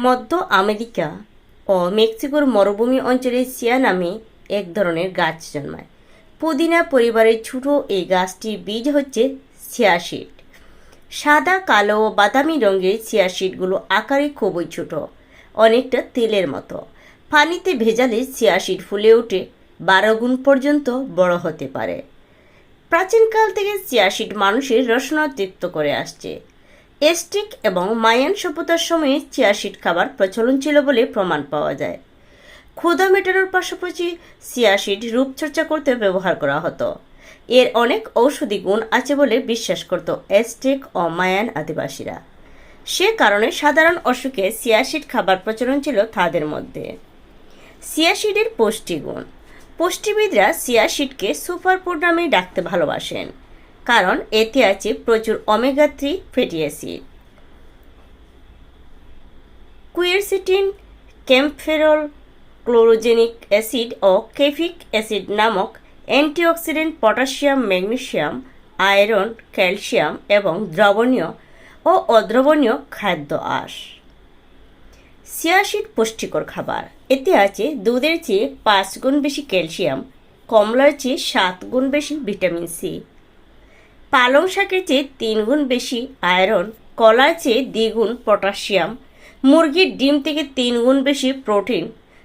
মধ্য আমেরিকা ও মেক্সিকোর মরুভূমি অঞ্চলে চিয়া নামে এক ধরনের গাছ জন্মায়। পুদিনা পরিবারের ছোট এই গাছটির বীজ হচ্ছে চিয়া সিড। সাদা, কালো ও বাদামি রঙের চিয়া সিডগুলো আকারে খুবই ছোট, অনেকটা তেলের মতো। পানিতে ভেজালে চিয়া সিড ফুলে ওঠে 12 গুণ পর্যন্ত বড় হতে পারে। প্রাচীনকাল থেকে চিয়া সিড মানুষের রসনা তৃপ্ত করে আসছে। এস্টিক এবং মায়ান সভ্যতার সময়ে চিয়া সিড খাবার প্রচলন ছিল বলে প্রমাণ পাওয়া যায়। ক্ষুধা মেটানোর পাশাপাশি চিয়া সিড রূপচর্চা করতে ব্যবহার করা হতো। এর অনেক ঔষধি গুণ আছে বলে বিশ্বাস করত এস্টেক ও মায়ান আদিবাসীরা। সে কারণে সাধারণ অসুখে চিয়া সিড খাবার প্রচলন ছিল তাদের মধ্যে। চিয়া সিডের পুষ্টিগুণ। পুষ্টিবিদরা চিয়া সিডকে সুপারফুড নামে ডাকতে ভালোবাসেন, কারণ এতে আছে প্রচুর omega 3 fatty acid, quercetin, kaempferol, chlorogenic acid ও কেফিক অ্যাসিড নামক antioxidant, potassium, magnesium, iron, calcium এবং দ্রবণীয় ও অদ্রবণীয় খাদ্য আঁশ। চিয়া সিড পুষ্টিকর খাবার। এতে আছে দুধের চেয়ে 5 গুণ বেশি ক্যালসিয়াম, কমলার চেয়ে 7 গুণ বেশি ভিটামিন সি, পালং শাকের চেয়ে 3 গুণ বেশি আয়রন, কলার চেয়ে 2 গুণ পটাশিয়াম, মুরগির ডিম থেকে 3 গুণ বেশি প্রোটিন,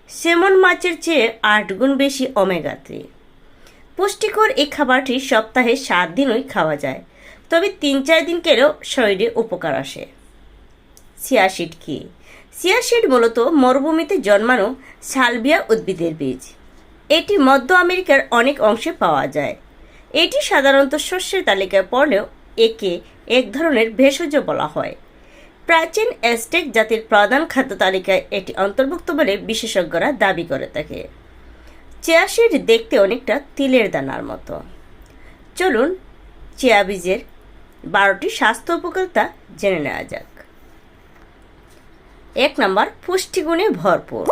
সেমন মাছের চেয়ে 8 গুণ বেশি ওমেগা 3। পুষ্টিকর এই খাবারটি সপ্তাহে 7 দিনই খাওয়া যায়, তবে 3-4 দিন খেলেও শরীরে উপকার আসে। চিয়া সিড কি? চিয়া সিড মূলত মরুভূমিতে জন্মানো সালভিয়া উদ্ভিদের বীজ। এটি মধ্য আমেরিকার অনেক অংশে পাওয়া যায়। এটি সাধারণত শস্যের তালিকায় পড়লেও একে এক ধরনের ভেষজ বলা হয়। প্রাচীন অ্যাজটেক জাতির প্রধান খাদ্য তালিকায় এটি অন্তর্ভুক্ত বলে বিশেষজ্ঞরা দাবি করে থাকে। চিয়া সিড দেখতে অনেকটা তিলের দানার মতো। চলুন চিয়া বীজের 12টি স্বাস্থ্য উপকারিতা জেনে নেওয়া যাক। 1 নম্বর, পুষ্টিগুণে ভরপুর।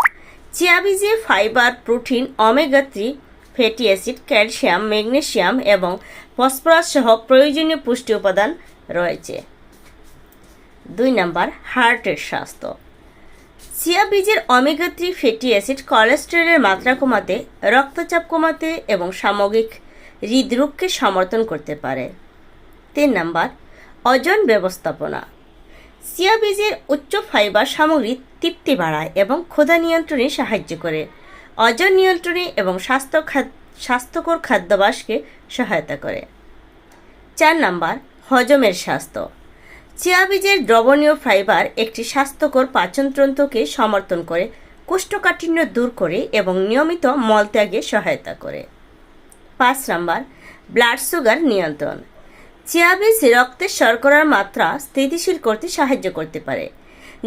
চিয়া বীজে fibre, protein, omega 3 fatty acid, calcium, magnesium এবং ফসফরাস সহ প্রয়োজনীয় পুষ্টি উপাদান রয়েছে। 2 নম্বর, হার্টের স্বাস্থ্য। চিয়া বীজের ওমেগা 3 ফ্যাটি অ্যাসিড কোলেস্টেরলের মাত্রা কমাতে, রক্তচাপ কমাতে এবং সামগ্রিক হৃদরোগকে সমর্থন করতে পারে। 3 নম্বর, ওজন ব্যবস্থাপনা। চিয়া বীজের উচ্চ ফাইবার সামগ্রী তৃপ্তি বাড়ায় এবং ক্ষুধা নিয়ন্ত্রণে সাহায্য করে। ওজন নিয়ন্ত্রণে এবং স্বাস্থ্যকর খাদ্যাভ্যাসকে সহায়তা করে। 4 নম্বর, হজমের স্বাস্থ্য। চিয়া বীজের দ্রবণীয় ফাইবার একটি স্বাস্থ্যকর পাচনতন্ত্রকে সমর্থন করে, কোষ্ঠকাঠিন্য দূর করে এবং নিয়মিত মলত্যাগে সহায়তা করে। 5 নম্বর, ব্লাড সুগার নিয়ন্ত্রণ। চিয়া বীজ রক্তে শর্করার মাত্রা স্থিতিশীল করতে সাহায্য করতে পারে,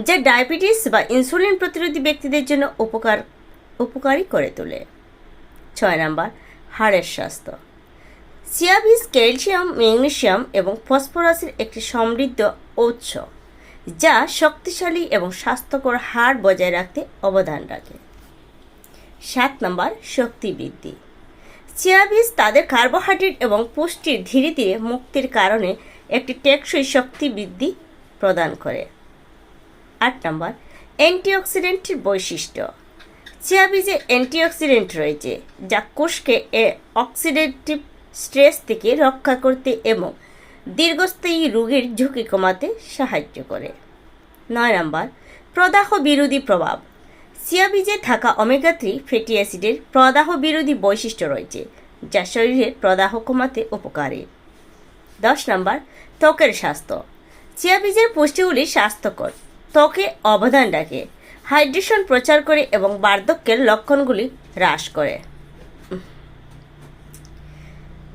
যা ডায়াবেটিস বা ইনসুলিন প্রতিরোধী ব্যক্তিদের জন্য উপকারী করে তোলে। 6 নম্বর, হাড়ের স্বাস্থ্য। চিয়া বীজ ক্যালসিয়াম, ম্যাগনেসিয়াম এবং ফসফরাসের একটি সমৃদ্ধ উৎস, যা শক্তিশালী এবং স্বাস্থ্যকর হাড় বজায় রাখতে অবদান রাখে। 7 নম্বর, শক্তি বৃদ্ধি। চিয়া বীজ তাদের কার্বোহাইড্রেট এবং পুষ্টির ধীরে ধীরে মুক্তির কারণে একটি টেকসই শক্তি বৃদ্ধি প্রদান করে। 8 নম্বর, অ্যান্টিঅক্সিডেন্টের বৈশিষ্ট্য। চিয়া বীজে অ্যান্টিঅক্সিডেন্ট রয়েছে, যা কোষকে অক্সিডেটিভ স্ট্রেস থেকে রক্ষা করতে এবং দীর্ঘস্থায়ী রোগের ঝুঁকি কমাতে সাহায্য করে। 9 নম্বর, প্রদাহ বিরোধী প্রভাব। চিয়া বীজে থাকা ওমেগা 3 ফ্যাটি অ্যাসিডের প্রদাহ বিরোধী বৈশিষ্ট্য রয়েছে, যা শরীরের প্রদাহ কমাতে উপকারী। 10 নম্বর, ত্বকের স্বাস্থ্য। চিয়া বীজের পুষ্টিগুলি স্বাস্থ্যকর ত্বকে অবদান রাখে, হাইড্রেশন প্রচার করে এবং বার্ধক্যের লক্ষণগুলি হ্রাস করে।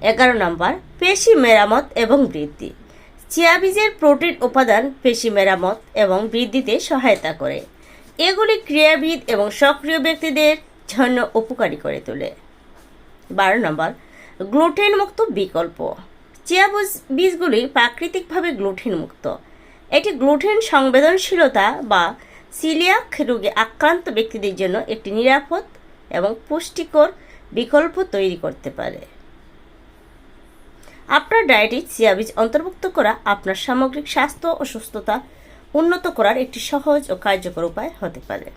11 নম্বর, পেশি মেরামত এবং বৃদ্ধি। চিয়া বীজের প্রোটিন উপাদান পেশি মেরামত এবং বৃদ্ধিতে সহায়তা করে। এগুলি ক্রীড়াবিদ এবং সক্রিয় ব্যক্তিদের জন্য উপকারী করে তোলে। 12 নম্বর, গ্লুটেন মুক্ত বিকল্প। চিয়া বীজগুলি প্রাকৃতিকভাবে গ্লুটেন মুক্ত। এটি গ্লুটেন সংবেদনশীলতা বা সিলিয়াক রোগে আক্রান্ত ব্যক্তিদের জন্য একটি নিরাপদ এবং পুষ্টিকর বিকল্প তৈরি করতে পারে। আপনার ডায়েটে চিয়া বীজ অন্তর্ভুক্ত করা আপনার সামগ্রিক স্বাস্থ্য ও সুস্থতা উন্নত করার একটি সহজ ও কার্যকর উপায় হতে পারে।